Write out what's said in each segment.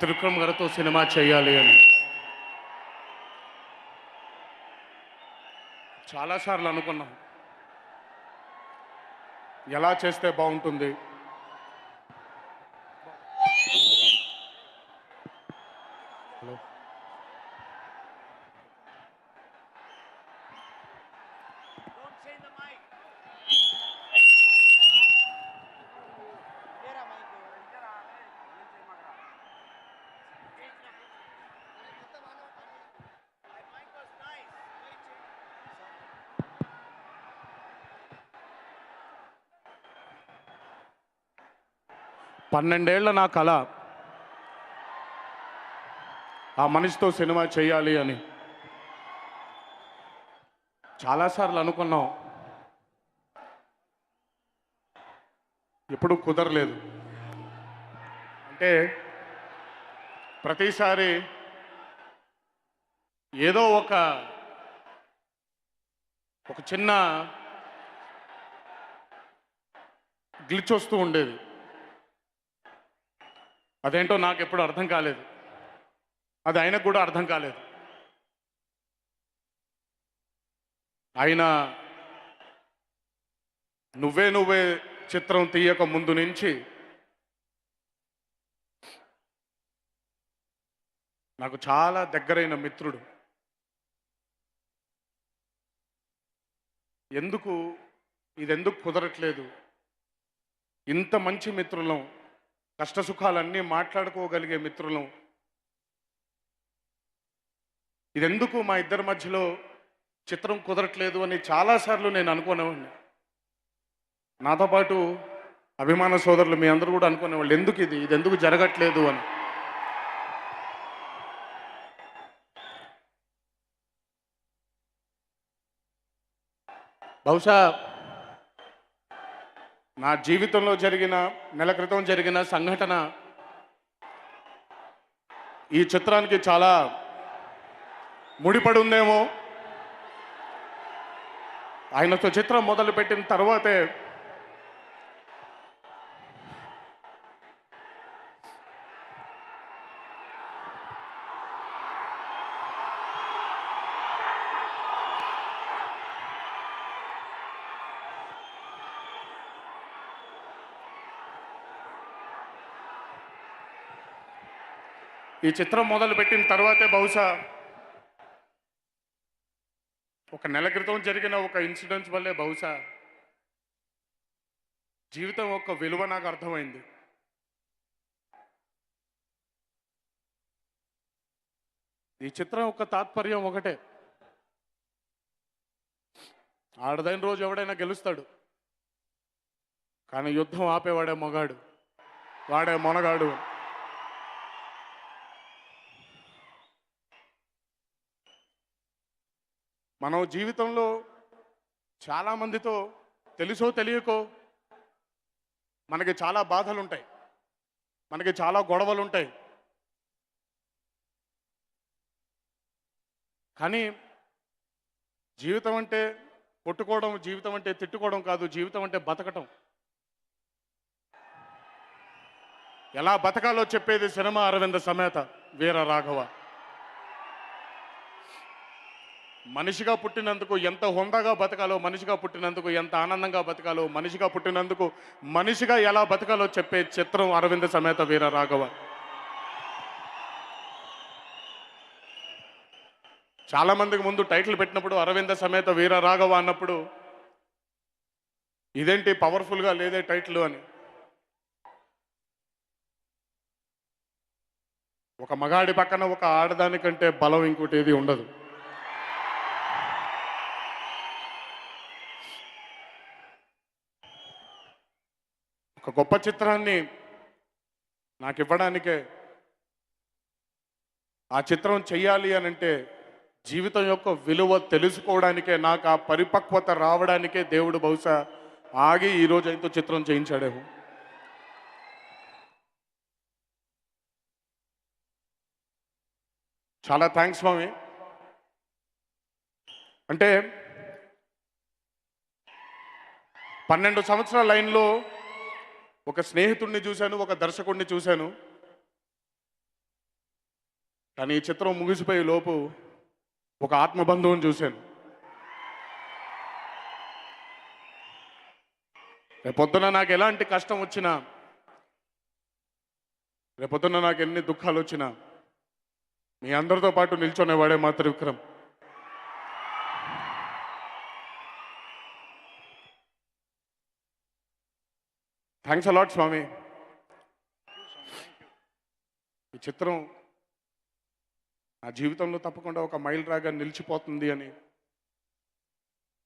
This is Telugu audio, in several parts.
త్రివిక్రమ్ గారితో సినిమా చేయాలి అని చాలాసార్లు అనుకున్నాం. ఎలా చేస్తే బాగుంటుంది, హలో 12 ఏళ్ల నా కళ ఆ మనిషితో సినిమా చేయాలి అని చాలాసార్లు అనుకున్నాం. ఎప్పుడు కుదరలేదు. అంటే ప్రతిసారి ఏదో ఒక చిన్న గ్లిచ్ వస్తూ ఉండేది. అదేంటో నాకు ఎప్పుడు అర్థం కాలేదు. అది ఆయనకు కూడా అర్థం కాలేదు. ఆయన నువ్వే చిత్రం తీయక ముందు నుంచి నాకు చాలా దగ్గరైన మిత్రుడు. ఇదెందుకు కుదరట్లేదు, ఇంత మంచి మిత్రులం, కష్టసుఖాలన్నీ మాట్లాడుకోగలిగే మిత్రులం, ఇదెందుకు మా ఇద్దరి మధ్యలో చిత్రం కుదరట్లేదు అని చాలాసార్లు నేను అనుకునేవాడిని. నాతో పాటు అభిమాన సోదరులు మీ అందరూ కూడా అనుకునేవాళ్ళు, ఇదెందుకు జరగట్లేదు అని. బహుశా నా జీవితంలో నెల క్రితం జరిగిన సంఘటన ఈ చిత్రానికి చాలా ముడిపడి ఉందేమో. ఆయనతో చిత్రం మొదలుపెట్టిన తర్వాతే బహుశా ఒక నెల క్రితం జరిగిన ఒక ఇన్సిడెంట్స్ వల్లే బహుశా జీవితం యొక్క విలువ నాకు అర్థమైంది. ఈ చిత్రం యొక్క తాత్పర్యం ఒకటే, ఆడదైన రోజు ఎవడైనా గెలుస్తాడు, కానీ యుద్ధం ఆపేవాడే మగాడు, వాడే మొనగాడు. మనం జీవితంలో చాలామందితో తెలుసో తెలియకో మనకి చాలా బాధలు ఉంటాయి, మనకి చాలా గొడవలు ఉంటాయి. కానీ జీవితం అంటే కొట్టుకోవడం, జీవితం అంటే తిట్టుకోవడం కాదు, జీవితం అంటే బతకటం. ఎలా బతకాలో చెప్పేది సినిమా అరవింద సమేత వీర రాఘవ. మనిషిగా పుట్టినందుకు ఎంత హుందాగా బతకాలో, మనిషిగా పుట్టినందుకు ఎంత ఆనందంగా బతకాలో, మనిషిగా పుట్టినందుకు మనిషిగా ఎలా బతకాలో చెప్పే చిత్రం అరవింద సమేత వీర రాఘవ. చాలామందికి ముందు టైటిల్ పెట్టినప్పుడు అరవింద సమేత వీర రాఘవ అన్నప్పుడు ఇదేంటి పవర్ఫుల్గా లేదే టైటిల్ అని. ఒక మగాడి పక్కన ఒక ఆడదానికంటే బలం ఇంకోటి ఏది ఉండదు. ఒక గొప్ప చిత్రాన్ని నాకు ఇవ్వడానికే, ఆ చిత్రం చెయ్యాలి అని అంటే జీవితం యొక్క విలువ తెలుసుకోవడానికే, నాకు ఆ పరిపక్వత రావడానికే దేవుడు బహుశా ఆగి ఈరోజు అయితే చిత్రం చేయించాడేమో. చాలా థ్యాంక్స్ స్వామి. అంటే 12 సంవత్సరాల లైన్లో ఒక స్నేహితుడిని చూశాను, ఒక దర్శకుడిని చూశాను. కానీ ఈ చిత్రం ముగిసిపోయే లోపు ఒక ఆత్మబంధువుని చూశాను. రేపొద్దున నాకు ఎలాంటి కష్టం వచ్చినా, రేపొద్దున నాకు ఎన్ని దుఃఖాలు వచ్చినా మీ అందరితో పాటు నిల్చొనేవాడే మా త్రివిక్రమ్. థ్యాంక్స్ అలాట్ స్వామి. ఈ చిత్రం నా జీవితంలో తప్పకుండా ఒక మైల్ రాగా నిలిచిపోతుంది అని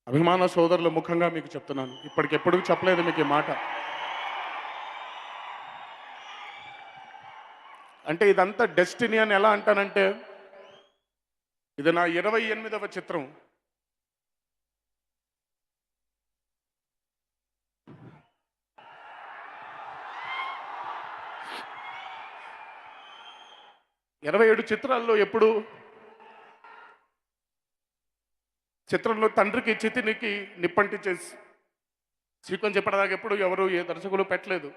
అభిమాన సోదరుల ముఖంగా మీకు చెప్తున్నాను. ఇప్పటికెప్పుడు చెప్పలేదు మీకు ఈ మాట. అంటే ఇదంతా డెస్టినీ అని ఎలా అంటానంటే, ఇది నా 28వ చిత్రం. ఇరవై 27 చిత్రాల్లో ఎప్పుడు చిత్రంలో తండ్రికి చితినికి నిప్పంటించేసి సీక్వెన్స్ చెప్పడానికి ఎప్పుడు ఎవరు ఏ దర్శకులు పెట్టలేదు.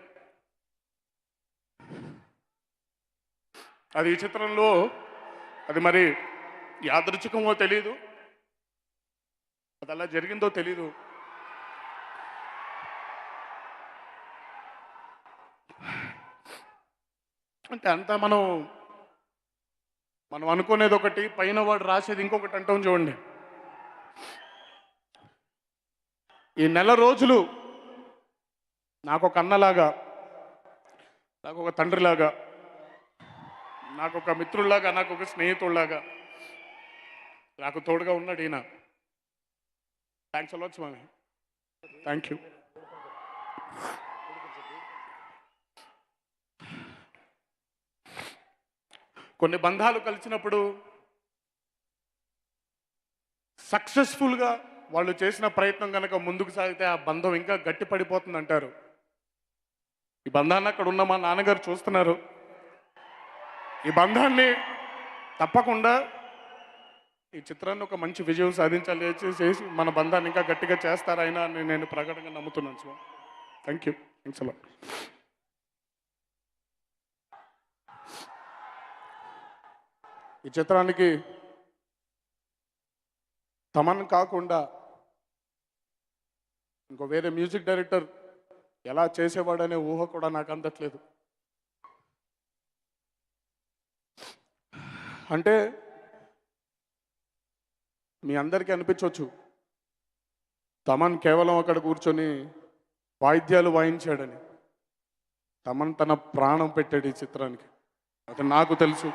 అది ఈ చిత్రంలో అది మరి యాదృచ్ఛికమో తెలీదు, అది అలా జరిగిందో తెలీదు. అంటే అంతా మనం అనుకునేది ఒకటి, పైన వాడు రాసేది ఇంకొకటి అంటాం చూడండి. ఈ నెల రోజులు నాకు ఒక అన్నలాగా, నాకు ఒక తండ్రిలాగా, నాకు ఒక మిత్రుల్లాగా, నాకు ఒక స్నేహితుల్లాగా నాకు తోడుగా ఉన్నాడు ఈయన. Thanks a lot Swami. Thank you. కొన్ని బంధాలు కలిసినప్పుడు సక్సెస్ఫుల్గా వాళ్ళు చేసిన ప్రయత్నం కనుక ముందుకు సాగితే ఆ బంధం ఇంకా గట్టి పడిపోతుంది అంటారు. ఈ బంధాన్ని అక్కడ ఉన్న మా నాన్నగారు చూస్తున్నారు. ఈ బంధాన్ని తప్పకుండా ఈ చిత్రాన్ని ఒక మంచి విజయం సాధించాలి చేసి మన బంధాన్ని ఇంకా గట్టిగా చేస్తారైనా అని నేను ప్రకటనగా నమ్ముతున్నాను స్వామి. Thank you. Thanks a lot. ఈ చిత్రానికి తమన్ కాకుండా ఇంకో వేరే మ్యూజిక్ డైరెక్టర్ ఎలా చేసేవాడనే ఊహ కూడా నాకు అందట్లేదు. అంటే మీ అందరికీ అనిపించవచ్చు తమన్ కేవలం అక్కడ కూర్చొని వాయిద్యాలు వాయించాడని. తమన్ తన ప్రాణం పెట్టాడు ఈ చిత్రానికి, అది నాకు తెలుసు.